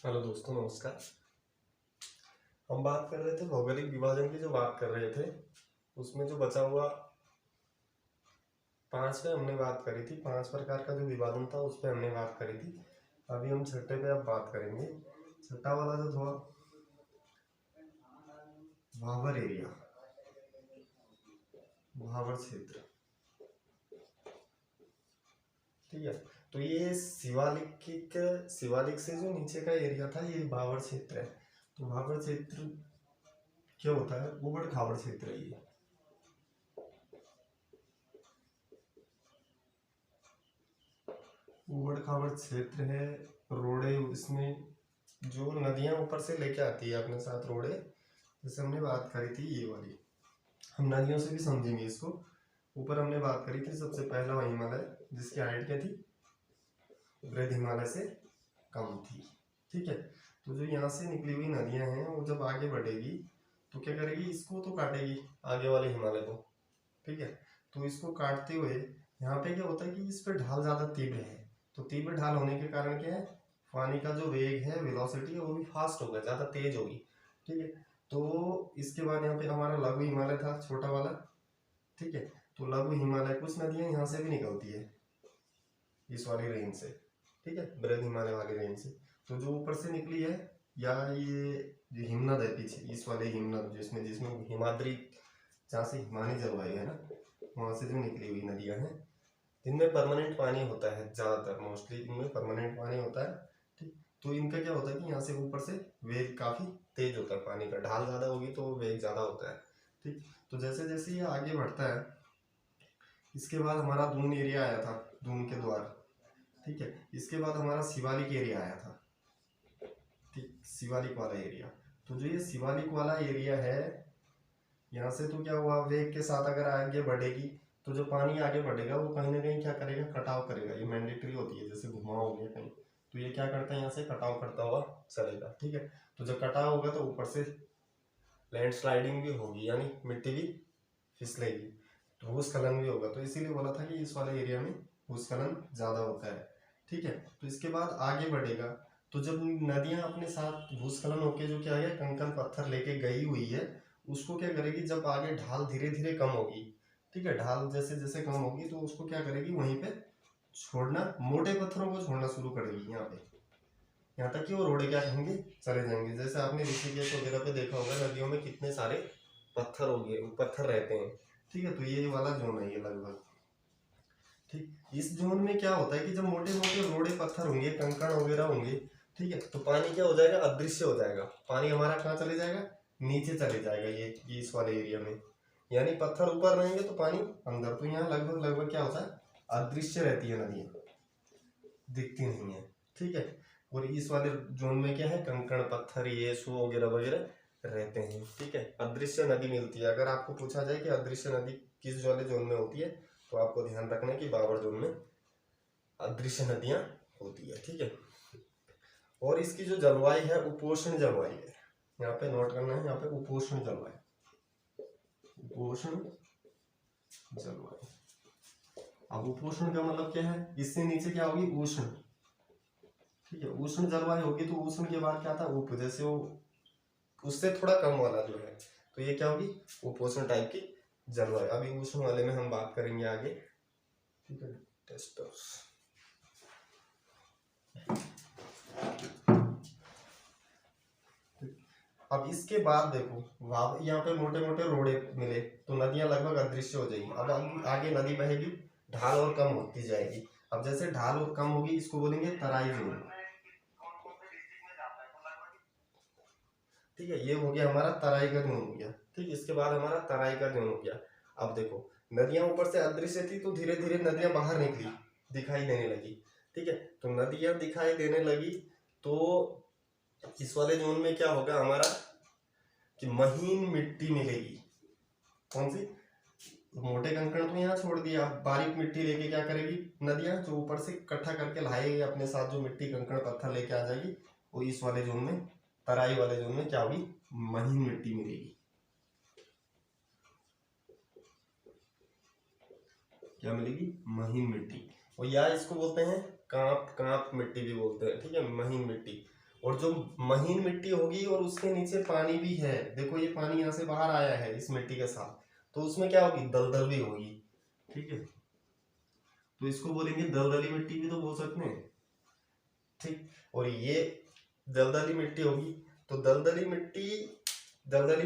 Hello दोस्तों, नमस्कार। हम बात कर रहे थे भौगोलिक विभाजन की, जो बात कर रहे थे उसमें जो बचा हुआ 5 पे हमने बात करी थी। 5 प्रकार का जो विभाजन था उस पे हमने बात करी थी। अभी हम छठे पे अब बात करेंगे। छठा वाला जो था भाबर एरिया, भाबर क्षेत्र। ठीक है, तो ये शिवालिक से जो नीचे का एरिया था ये भाबर क्षेत्र है। तो भाबर क्षेत्र क्या होता है? ऊबड़ खाबड़ क्षेत्र है ये। ऊबड़ खाबड़ क्षेत्र है। रोडे इसमें जो नदियां ऊपर से लेके आती है अपने साथ, रोडे जैसे हमने बात करी थी ये वाली, हम नदियों से भी समझेंगे इसको। ऊपर हमने बात करी थी सबसे पहला हिमालय, जिसकी हाइट क्या थी? वृद्ध हिमालय से कम थी। ठीक है, तो जो यहाँ से निकली हुई नदियां हैं वो जब आगे बढ़ेगी तो क्या करेगी? इसको तो काटेगी, आगे वाले हिमालय को। ठीक है, तो इसको काटते हुए यहाँ पे क्या होता है कि इस पे ढाल ज्यादा तीव्र है। तो तीव्र ढाल होने के कारण क्या है? पानी का जो वेग है, वेलोसिटी है, वो भी फास्ट होगा, ज्यादा तेज होगी। ठीक है, तो इसके बाद यहाँ पे हमारा लघु हिमालय था, छोटा वाला। ठीक है, तो लघु हिमालय, कुछ नदियां यहाँ से भी निकलती है, इस वाली रेंज से। ठीक है, बृहद हिमालय वाली रेंज से। तो जो ऊपर से निकली है, या ये जो हिमनद है पीछे, इस वाले हिमनद जिसमें जिसमें हिमाद्री, जहाँ से हिमानी जलवायु है ना, वहां से जो निकली हुई नदियां हैं, इनमें परमानेंट पानी होता है, ज्यादातर मोस्टली इनमें परमानेंट पानी होता है। ठीक, तो इनका क्या होता है कि यहाँ से ऊपर से वेग काफी तेज होता है, पानी का ढाल ज्यादा होगी तो वेग ज्यादा होता है। ठीक, तो जैसे जैसे ये आगे बढ़ता है, इसके बाद हमारा दून एरिया आया था, दून के द्वार। ठीक है, इसके बाद हमारा शिवालिक एरिया आया था। ठीक, शिवालिक वाला एरिया। तो जो ये शिवालिक वाला एरिया है, यहाँ से तो क्या हुआ, वेग के साथ अगर आगे बढ़ेगी तो जो पानी आगे बढ़ेगा वो कहीं ना कहीं क्या करेगा? कटाव करेगा। ये मैंडेटरी होती है, जैसे घुमाव हो गया कहीं, तो ये क्या करता है? यहाँ से कटाव करता हुआ चलेगा। ठीक है, तो जब कटाव होगा तो ऊपर से लैंडस्लाइडिंग भी होगी, यानी मिट्टी भी फिसलेगी, तो भूस्खलन भी होगा। तो इसीलिए बोला था कि इस वाले एरिया में भूस्खलन ज्यादा होता है। ठीक है, तो इसके बाद आगे बढ़ेगा तो जब नदियां अपने साथ भूस्खलन होके जो क्या है, कंकड़ पत्थर लेके गई हुई है, उसको क्या करेगी? जब आगे ढाल धीरे धीरे कम होगी, ठीक है, ढाल जैसे जैसे कम होगी तो उसको क्या करेगी? वहीं पे छोड़ना, मोटे पत्थरों को छोड़ना शुरू करेगी यहाँ पे, यहाँ तक कि वो रोडे क्या कहेंगे? चले जाएंगे। जैसे आपने ऋषिकेश वगैरह पे देखा होगा, नदियों में कितने सारे पत्थर हो गए, पत्थर रहते हैं। ठीक है, तो ये वाला जोन है ये लगभग। ठीक, इस जोन में क्या होता है कि जब मोटे मोटे रोडे पत्थर होंगे, कंकड़ वगैरह होंगे, ठीक है, तो पानी क्या हो जाएगा? अदृश्य हो जाएगा। पानी हमारा कहाँ चले जाएगा? नीचे चले जाएगा, ये इस वाले एरिया में। यानी पत्थर ऊपर रहेंगे तो पानी अंदर। तो यहाँ लगभग लगभग क्या होता है? अदृश्य रहती है नदियाँ, दिखती नहीं है। ठीक है, और इस वाले जोन में क्या है? कंकड़ पत्थर, ये सो वगैरह वगैरह रहते हैं। ठीक है, अदृश्य नदी मिलती है। अगर आपको पूछा जाए कि अदृश्य नदी किस वाले जोन में होती है, तो आपको ध्यान रखना है कि भाबर जोन में अदृश्य नदियां होती है। ठीक है, और इसकी जो जलवायु है, उपोष्ण जलवायु है। यहाँ पे नोट करना है, यहाँ पे उपोष्ण जलवायु, उपोष्ण जलवायु। अब उपोष्ण का मतलब क्या है? इससे नीचे क्या होगी? उष्ण। ठीक है, उष्ण जलवायु होगी तो उष्ण के बाद क्या था? उप, जैसे वो उससे थोड़ा कम वाला जो है, तो ये क्या होगी? उपोष्ण टाइप की जलवायु। अभी उष्ण वाले में हम बात करेंगे आगे। ठीक है, टेस्टर्स। अब इसके बाद देखो, यहाँ पे मोटे मोटे रोडे मिले तो नदियां लगभग अदृश्य हो जाएगी। अब आगे नदी बहेगी, ढाल और कम होती जाएगी। अब जैसे ढाल और कम होगी, इसको बोलेंगे तराई जोन। ठीक है, ये हो गया हमारा तराई का जोन हो गया। ठीक, इसके बाद हमारा तराई का जोन हो गया। अब देखो, नदियां ऊपर से अदृश्य थी तो धीरे धीरे नदियां बाहर निकली, दिखाई देने लगी। ठीक है, तो नदियां दिखाई देने लगी तो इस वाले जोन में क्या होगा हमारा कि महीन मिट्टी मिलेगी। कौन सी? मोटे कंकड़ तो यहाँ छोड़ दिया, अब बारीक मिट्टी लेके क्या करेगी नदियां? जो ऊपर से इकट्ठा करके लाएगी अपने साथ, जो मिट्टी कंकड़ पत्थर लेके आ जाएगी, वो इस वाले जोन में, तराई वाले जोन में क्या होगी? महीन मिट्टी मिलेगी। क्या मिलेगी? महीन मिट्टी। और या इसको बोलते हैं कांप, कांप मिट्टी भी बोलते हैं। ठीक है, महीन मिट्टी। और जो महीन मिट्टी होगी और उसके नीचे पानी भी है, देखो ये पानी यहाँ से बाहर आया है इस मिट्टी के साथ, तो उसमें क्या होगी, दलदल भी होगी। ठीक है, तो इसको बोलेंगे दलदली मिट्टी भी तो बोल सकते हैं। ठीक, और ये दलदली मिट्टी होगी। तो दलदली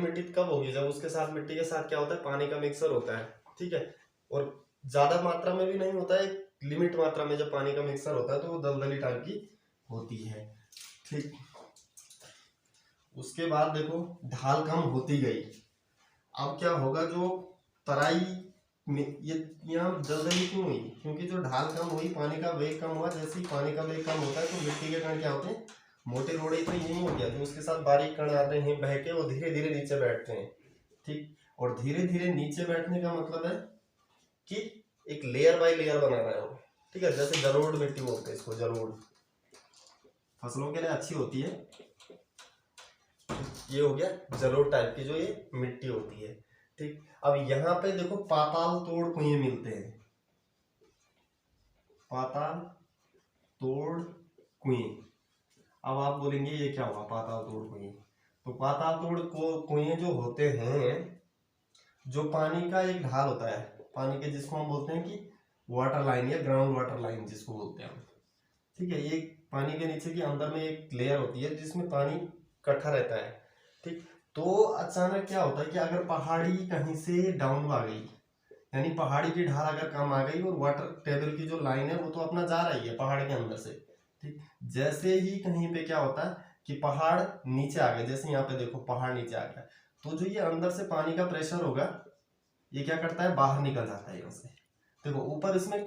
मिट्टी कब होगी, जब उसके साथ मिट्टी के साथ क्या होता है, पानी का मिक्सर होता है। ठीक है, और ज्यादा मात्रा में भी नहीं होता है, लिमिट मात्रा में जब पानी का मिक्सर होता है तो वो दलदली टाइप की होती है। ठीक, उसके बाद देखो ढाल कम होती गई। अब क्या होगा, जो तराई में ये यहाँ दलदली क्यों हुई, क्योंकि जो ढाल कम हुई, पानी का वेग कम हुआ। जैसे ही पानी का वेग कम होता है तो मिट्टी के कण क्या होते हैं, मोटे रोड़े तो यही हो गया, जो उसके साथ बारीक कण आते हैं बह के, वो धीरे धीरे नीचे बैठते हैं। ठीक, और धीरे धीरे नीचे बैठने का मतलब है कि एक लेयर बाय लेयर बना रहा है वो। ठीक है, जैसे जलोढ़ मिट्टी बोलते हैं इसको, जलोढ़ फसलों के लिए अच्छी होती है। ये हो गया जलोढ़ टाइप की जो ये मिट्टी होती है। ठीक, अब यहाँ पे देखो पाताल तोड़ कुएं मिलते हैं, पाताल तोड़ कुएं। अब आप बोलेंगे ये क्या हुआ पाताल तोड़ कुएं, तो पाताल तोड़ कुएं जो होते हैं, जो पानी का एक ढाल होता है, पानी के जिसको हम बोलते हैं कि वाटर लाइन या ग्राउंड वाटर लाइन जिसको बोलते हैं हम। ठीक है, ये पानी के नीचे की अंदर में एक लेयर होती है जिसमें पानी इकट्ठा रहता है। ठीक, तो अचानक क्या होता है कि अगर पहाड़ी कहीं से डाउन आ गई, यानी पहाड़ी की ढाल अगर कम आ गई और वाटर टेबल की जो लाइन है वो तो अपना जा रही है पहाड़ के अंदर से। ठीक, जैसे ही कहीं पे क्या होता है कि पहाड़ नीचे आ गया, जैसे यहाँ पे देखो पहाड़ नीचे आ गया, तो जो ये अंदर से पानी का प्रेशर होगा ये क्या करता है, बाहर निकल जाता है यहाँ से। देखो ऊपर इसमें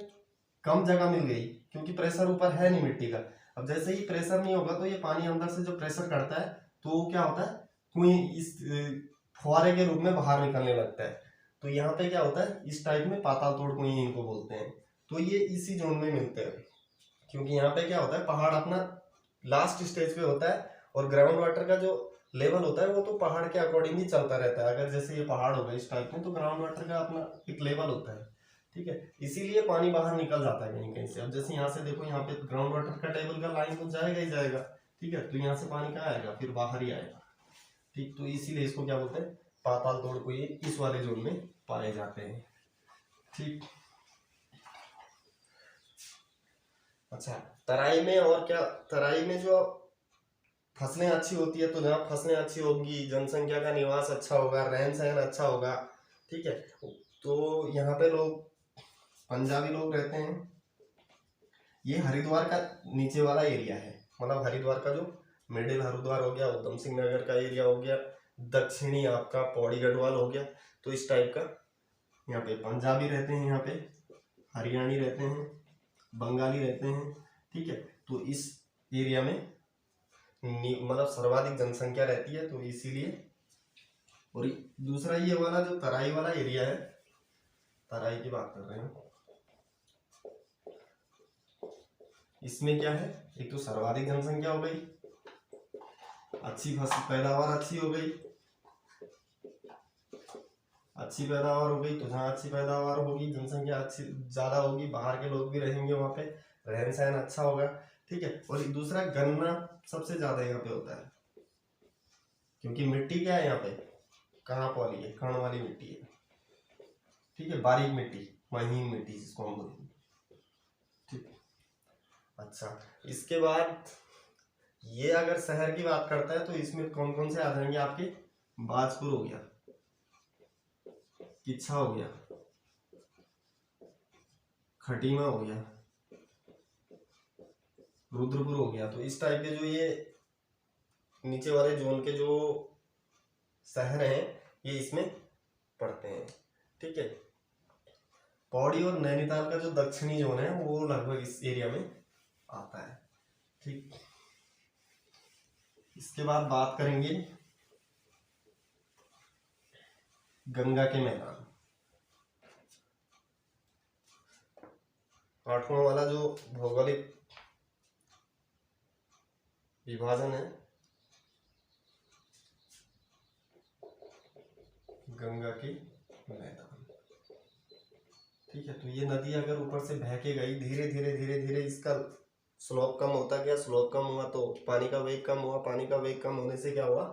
कम जगह मिल गई क्योंकि प्रेशर ऊपर है नहीं मिट्टी का। अब जैसे ही प्रेशर नहीं होगा तो ये पानी अंदर से जो प्रेशर करता है तो वो क्या होता है, कुएं इस फुहारे के रूप में बाहर निकलने लगता है। तो यहाँ पे क्या होता है, इस टाइप में पाताल तोड़ कुएं इनको बोलते हैं। तो ये इसी जोन में मिलते हैं, क्योंकि यहाँ पे क्या होता है, पहाड़ अपना लास्ट स्टेज पे होता है और ग्राउंड वाटर का जो लेवल होता है वो तो पहाड़ के अकॉर्डिंग ही चलता रहता है। अगर जैसे ये पहाड़ होगा इस टाइप में तो ग्राउंड वाटर का अपना एक लेवल होता है। ठीक है, इसीलिए पानी बाहर निकल जाता है कहीं कहीं से। अब जैसे यहाँ से देखो, यहाँ पे ग्राउंड वाटर का टेबल का लाइन तो जाएगा ही जाएगा। ठीक है, तो यहाँ से पानी कहाँ आएगा, फिर बाहर ही आएगा। ठीक, तो इसीलिए इसको क्या बोलते हैं, पाताल तोड़ कुएं इस वाले जोन में पाए जाते हैं। ठीक, अच्छा तराई में और क्या, तराई में जो फसलें अच्छी होती है, तो जहाँ फसलें अच्छी होगी, जनसंख्या का निवास अच्छा होगा, रहन सहन अच्छा होगा। ठीक है, तो यहाँ पे लोग पंजाबी लोग रहते हैं। ये हरिद्वार का नीचे वाला एरिया है, मतलब हरिद्वार का जो मिडिल हरिद्वार हो गया, उधम सिंह नगर का एरिया हो गया, दक्षिणी आपका पौड़ी गढ़वाल हो गया। तो इस टाइप का यहाँ पे पंजाबी रहते हैं, यहाँ पे हरियाणी रहते हैं, बंगाली रहते हैं। ठीक है, तो इस एरिया में मतलब सर्वाधिक जनसंख्या रहती है, तो इसीलिए। और दूसरा ये वाला जो तराई वाला एरिया है, तराई की बात कर रहे हैं, इसमें क्या है, एक तो सर्वाधिक जनसंख्या हो गई, अच्छी फसल पैदावार अच्छी हो गई, अच्छी पैदावार हो गई। तो जहाँ अच्छी पैदावार होगी, जनसंख्या अच्छी ज्यादा होगी, बाहर के लोग भी रहेंगे वहां पे, रहन सहन अच्छा होगा। ठीक है, और दूसरा गन्ना सबसे ज्यादा यहाँ पे होता है, क्योंकि मिट्टी क्या है यहाँ पे, कहाँ वाली है, कण वाली मिट्टी है। ठीक है, बारीक मिट्टी, महीन मिट्टी जिसको हम बोलते हैं। ठीक, अच्छा इसके बाद ये अगर शहर की बात करता है तो इसमें कौन कौन से आ जाएंगे आपके, बाजपुर हो गया, किच्छा हो गया, खटीमा हो गया, रुद्रपुर हो गया। तो इस टाइप के जो ये नीचे वाले जोन के जो शहर हैं ये इसमें पड़ते हैं। ठीक है, पौड़ी और नैनीताल का जो दक्षिणी जोन है वो लगभग इस एरिया में आता है। ठीक, इसके बाद बात करेंगे गंगा के मैदान। आठवां वाला जो भौगोलिक विभाजन है, गंगा के मैदान। ठीक है, तो ये नदी अगर ऊपर से बह के गई, धीरे धीरे धीरे धीरे इसका स्लोप कम होता गया, स्लोप कम हुआ तो पानी का वेग कम हुआ, पानी का वेग कम होने से क्या हुआ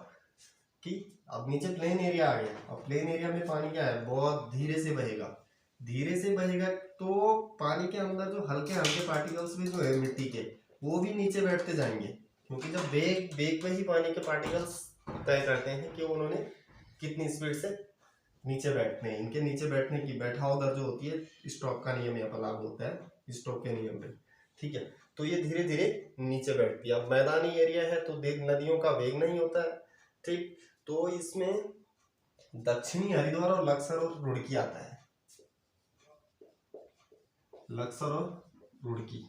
कि अब नीचे प्लेन एरिया आ गया। अब प्लेन एरिया में पानी क्या है, बहुत धीरे से बहेगा। धीरे से बहेगा तो पानी के अंदर जो हल्के हल्के पार्टिकल्स भी जो है मिट्टी के, वो भी नीचे बैठते जाएंगे, क्योंकि जब वेग वेग पे ही पानी के पार्टिकल्स तय करते हैं कि उन्होंने कितनी स्पीड से नीचे बैठने हैं। इनके नीचे बैठने की बैठाव दर जो होती है, स्टोक का नियम यहाँ पर लागू होता है, स्टोक के नियम पे, ठीक है। तो ये धीरे धीरे नीचे बैठती है। अब मैदानी एरिया है तो नदियों का वेग नहीं होता है, ठीक। तो इसमें दक्षिणी हरिद्वार और लक्सर और रुड़की आता है, लक्सर और रुड़की।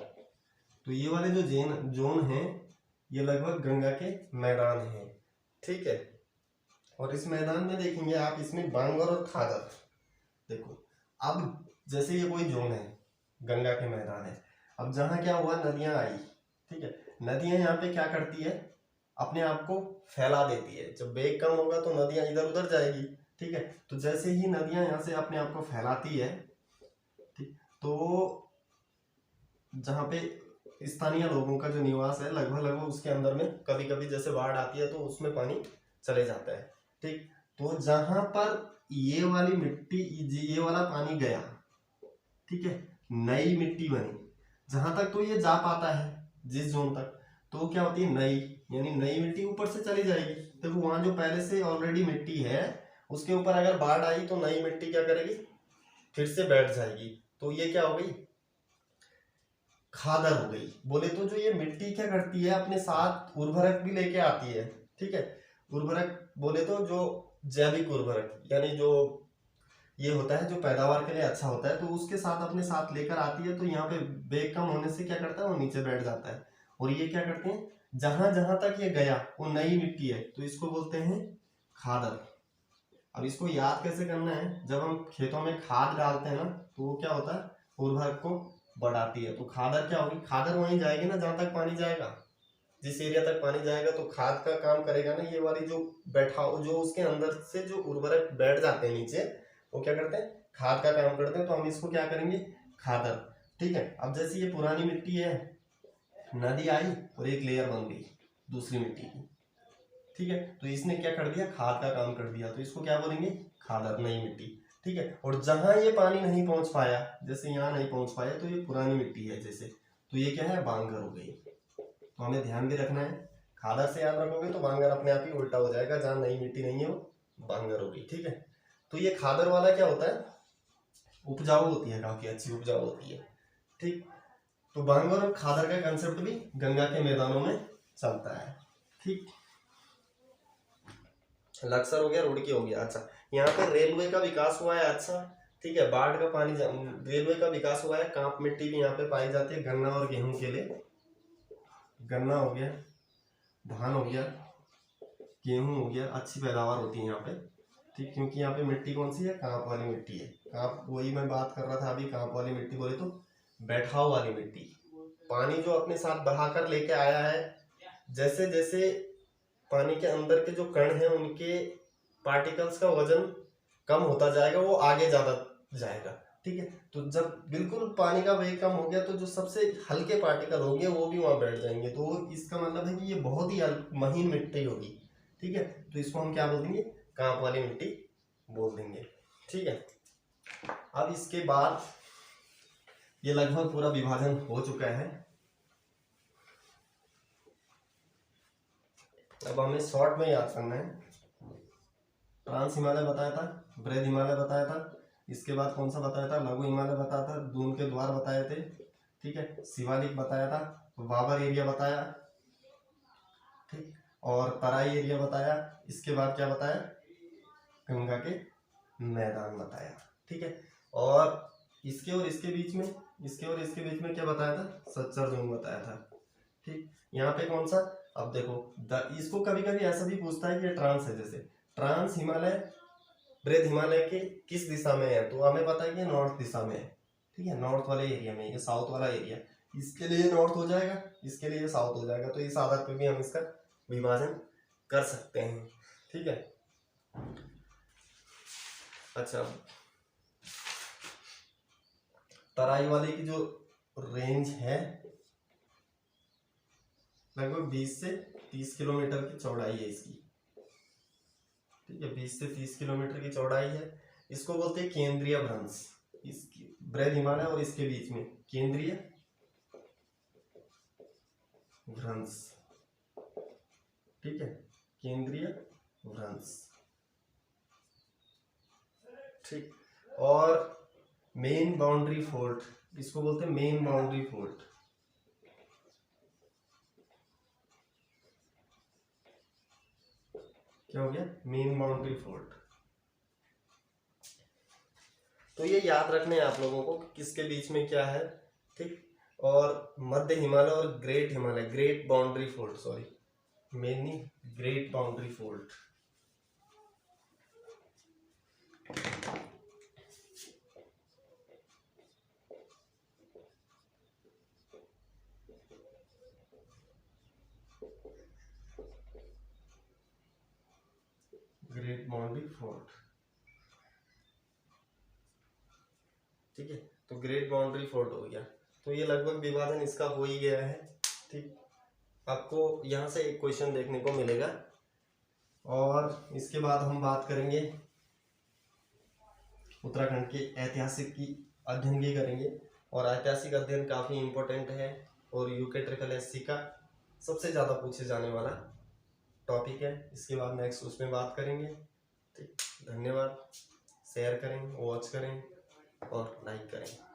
तो ये वाले जो जोन है ये लगभग गंगा के मैदान है, ठीक है। और इस मैदान में देखेंगे आप, इसमें बांगर और खादर। देखो अब जैसे ये कोई जोन है, गंगा के मैदान है, अब जहां क्या हुआ, नदियां आई, ठीक है। नदियां यहाँ पे क्या करती है, अपने आप को फैला देती है। जब वेग कम होगा तो नदियां इधर उधर जाएगी, ठीक है। तो जैसे ही नदियां यहाँ से अपने आप को फैलाती है, ठीक, तो जहाँ पे स्थानीय लोगों का जो निवास है लगभग लगभग उसके अंदर में कभी कभी जैसे बाढ़ आती है तो उसमें पानी चले जाता है, ठीक। तो जहां पर ये वाली मिट्टी, ये वाला पानी गया, ठीक है, नई मिट्टी बनी, जहां तक तो ये जा पाता है जिस जोन तक, तो क्या होती है, नई, यानी नई मिट्टी ऊपर से चली जाएगी। देखो वहां जो पहले से ऑलरेडी मिट्टी है उसके ऊपर अगर बाढ़ आई तो नई मिट्टी क्या करेगी, फिर से बैठ जाएगी। तो ये क्या हो गई, खादर हो गई। बोले तो जो ये मिट्टी क्या करती है, अपने साथ उर्वरक भी लेके आती है, ठीक है। उर्वरक बोले तो जो जैविक उर्वरक, यानी जो ये होता है जो पैदावार के लिए अच्छा होता है, तो उसके साथ अपने साथ लेकर आती है। तो यहाँ पे वेग कम होने से क्या करता है, वो नीचे बैठ जाता है। और ये क्या करते हैं, जहां जहां तक ये गया वो नई मिट्टी है तो इसको बोलते हैं खादर। अब इसको याद कैसे करना है, जब हम खेतों में खाद डालते हैं ना तो वो क्या होता है, उर्वरक को बढ़ाती है। तो खादर क्या होगी, खादर वहीं जाएगी ना जहां तक पानी जाएगा, जिस एरिया तक पानी जाएगा तो खाद का काम करेगा ना। ये वाली जो बैठाव, जो उसके अंदर से जो उर्वरक बैठ जाते हैं नीचे, वो क्या करते हैं, खाद का काम करते हैं। तो हम इसको क्या करेंगे, खादर, ठीक है। अब जैसे ये पुरानी मिट्टी है, नदी आई और एक लेयर बन गई दूसरी मिट्टी की, ठीक है। तो इसने क्या कर दिया, खाद का काम कर दिया, तो इसको क्या बोलेंगे, खादर, नई मिट्टी, ठीक है। और जहां ये पानी नहीं पहुंच पाया, जैसे यहाँ नहीं पहुंच पाया, तो ये पुरानी मिट्टी है जैसे, तो ये क्या है, बांगर हो गई। तो हमें ध्यान भी रखना है, खादर से याद रखोगे तो बांगर अपने आप ही उल्टा हो जाएगा, जहां नई मिट्टी नहीं है वो बांगर हो गई, ठीक है। तो ये खादर वाला क्या होता है, उपजाऊ होती है, काफी अच्छी उपजाऊ होती है, ठीक। तो बांगर और खादर का कंसेप्ट भी गंगा के मैदानों में चलता है, ठीक। लक्सर हो गया, रुड़की हो गया। अच्छा, यहाँ पे रेलवे का विकास हुआ है, अच्छा, ठीक है। बाढ़ का पानी रेलवे का विकास हुआ है। कांप मिट्टी भी यहाँ पे पाई जाती है गन्ना और गेहूं के लिए। गन्ना हो गया, धान हो गया, गेहूं हो गया, अच्छी पैदावार होती है यहाँ पे, ठीक। क्योंकि यहाँ पे मिट्टी कौन सी है, कांप वाली मिट्टी है। कांप, वही मैं बात कर रहा था अभी, कांप वाली मिट्टी बोले तो बैठाव वाली मिट्टी, पानी जो अपने साथ बहाकर लेके आया है। जैसे जैसे पानी के अंदर के जो कण हैं उनके पार्टिकल्स का वजन कम होता जाएगा, वो आगे ज्यादा जाएगा, ठीक है। तो जब बिल्कुल पानी का वेग कम हो गया तो जो सबसे हल्के पार्टिकल होंगे वो भी वहां बैठ जाएंगे। तो इसका मतलब है कि ये बहुत ही महीन मिट्टी होगी, ठीक है। तो इसको हम क्या बोल देंगे, कांप वाली मिट्टी बोल देंगे, ठीक है। अब इसके बाद ये लगभग पूरा विभाजन हो चुका है। अब हमें शॉर्ट में याद करना है। ट्रांस हिमालय बताया था, बृहद हिमालय बताया था, इसके बाद कौन सा बताया था, लघु हिमालय बताया था, दून के द्वार बताए थे, ठीक है। शिवालिक बताया था, वावर एरिया बताया, ठीक। और तराई एरिया बताया। इसके बाद क्या बताया, गंगा के मैदान बताया, ठीक है। और इसके बीच में, इसके और इसके बीच में क्या बताया था, सच्चर जोन बताया था, ठीक। यहाँ पे कौन सा, अब देखो इसको कभी कभी ऐसा भी पूछता है कि ये ट्रांस है, जैसे ट्रांस हिमालय बृहद हिमालय के किस दिशा में है, तो हमें पता है कि नॉर्थ दिशा में है, ठीक है। नॉर्थ वाले एरिया में, ये साउथ वाला एरिया, इसके लिए नॉर्थ हो जाएगा, इसके लिए साउथ हो जाएगा। तो इस आधार पर भी हम इसका विभाजन कर सकते हैं, ठीक है। अच्छा, तराई वाले की जो रेंज है लगभग 20 से 30 किलोमीटर की चौड़ाई है इसकी। ठीक है, 20 से 30 किलोमीटर की चौड़ाई है। इसको बोलते हैं केंद्रीय भ्रंश। इसकी बृहद हिमालय और इसके बीच में केंद्रीय भ्रंश। ठीक है, केंद्रीय भ्रंश। ठीक, और मेन बाउंड्री फोल्ट, इसको बोलते हैं मेन बाउंड्री फोल्ट। क्या हो गया? Main boundary fault. तो ये याद रखने हैं आप लोगों को किसके बीच में क्या है। ठीक, और मध्य हिमालय और great Himalaya, great boundary fault, sorry mainly great boundary fault. Great boundary fault. ठीक है, तो ग्रेट बाउंड्री फोल्ट हो गया। तो ये लगभग विभाजन इसका हो ही गया है। ठीक, आपको यहाँ से एक क्वेश्चन देखने को मिलेगा। और इसके बाद हम बात करेंगे उत्तराखंड के ऐतिहासिक की अध्ययन की करेंगे। और ऐतिहासिक अध्ययन काफ़ी इम्पोर्टेंट है और यूके ट्रिपल एससी का सबसे ज़्यादा पूछे जाने वाला टॉपिक है। इसके बाद नेक्स्ट उसमें बात करेंगे। ठीक, धन्यवाद। शेयर करें, वॉच करें और लाइक करें।